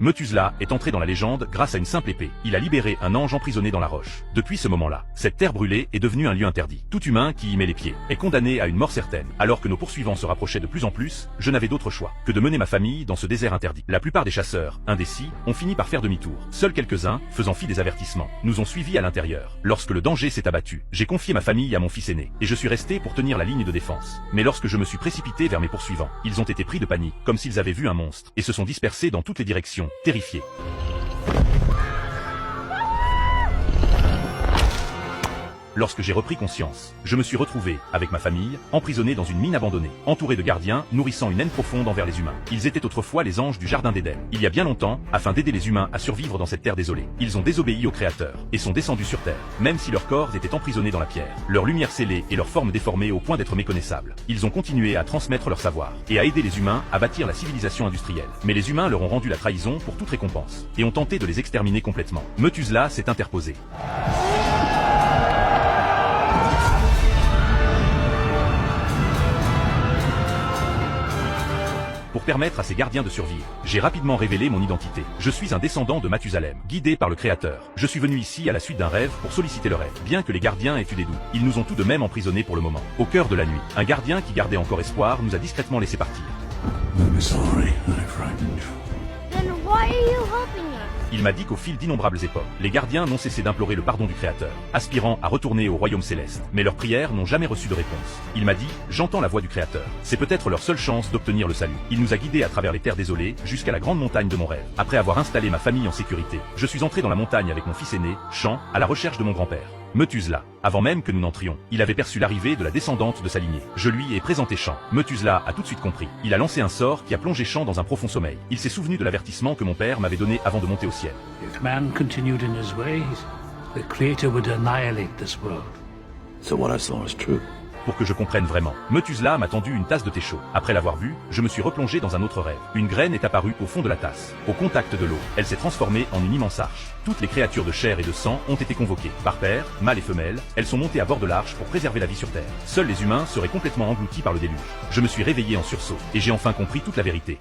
Methuselah est entré dans la légende grâce à une simple épée. Il a libéré un ange emprisonné dans la roche. Depuis ce moment-là, cette terre brûlée est devenue un lieu interdit. Tout humain qui y met les pieds est condamné à une mort certaine. Alors que nos poursuivants se rapprochaient de plus en plus, je n'avais d'autre choix que de mener ma famille dans ce désert interdit. La plupart des chasseurs, indécis, ont fini par faire demi-tour. Seuls quelques-uns, faisant fi des avertissements, nous ont suivis à l'intérieur. Lorsque le danger s'est abattu, j'ai confié ma famille à mon fils aîné, et je suis resté pour tenir la ligne de défense. Mais lorsque je me suis précipité vers mes poursuivants, ils ont été pris de panique, comme s'ils avaient vu un monstre, et se sont dispersés dans toutes les directions, terrifiés. Lorsque j'ai repris conscience, je me suis retrouvé, avec ma famille, emprisonné dans une mine abandonnée, entouré de gardiens nourrissant une haine profonde envers les humains. Ils étaient autrefois les anges du jardin d'Éden. Il y a bien longtemps, afin d'aider les humains à survivre dans cette terre désolée, ils ont désobéi au Créateur, et sont descendus sur terre, même si leurs corps étaient emprisonnés dans la pierre, leur lumière scellée et leur forme déformée au point d'être méconnaissables. Ils ont continué à transmettre leur savoir, et à aider les humains à bâtir la civilisation industrielle. Mais les humains leur ont rendu la trahison pour toute récompense, et ont tenté de les exterminer complètement. Methuselah s'est interposé. Pour permettre à ces gardiens de survivre, j'ai rapidement révélé mon identité. Je suis un descendant de Mathusalem, guidé par le Créateur. Je suis venu ici à la suite d'un rêve pour solliciter le rêve. Bien que les gardiens aient eu des doutes, ils nous ont tout de même emprisonnés pour le moment. Au cœur de la nuit, un gardien qui gardait encore espoir nous a discrètement laissé partir. Il m'a dit qu'au fil d'innombrables époques, les gardiens n'ont cessé d'implorer le pardon du Créateur, aspirant à retourner au royaume céleste. Mais leurs prières n'ont jamais reçu de réponse. Il m'a dit, j'entends la voix du Créateur. C'est peut-être leur seule chance d'obtenir le salut. Il nous a guidés à travers les terres désolées, jusqu'à la grande montagne de mon rêve. Après avoir installé ma famille en sécurité, je suis entré dans la montagne avec mon fils aîné, Chant, à la recherche de mon grand-père, Methuselah. Avant même que nous n'entrions, il avait perçu l'arrivée de la descendante de sa lignée. Je lui ai présenté Chant. Methuselah a tout de suite compris. Il a lancé un sort qui a plongé Chant dans un profond sommeil. Il s'est souvenu de l'avertissement que mon père m'avait donné avant de monter au ciel. If man continued in his ways, the Creator would annihilate this world. So what I saw is true. Pour que je comprenne vraiment, Methuselah m'a tendu une tasse de thé chaud. Après l'avoir bu, je me suis replongé dans un autre rêve. Une graine est apparue au fond de la tasse. Au contact de l'eau, elle s'est transformée en une immense arche. Toutes les créatures de chair et de sang ont été convoquées. Par paires, mâles et femelles, elles sont montées à bord de l'arche pour préserver la vie sur Terre. Seuls les humains seraient complètement engloutis par le déluge. Je me suis réveillé en sursaut, et j'ai enfin compris toute la vérité.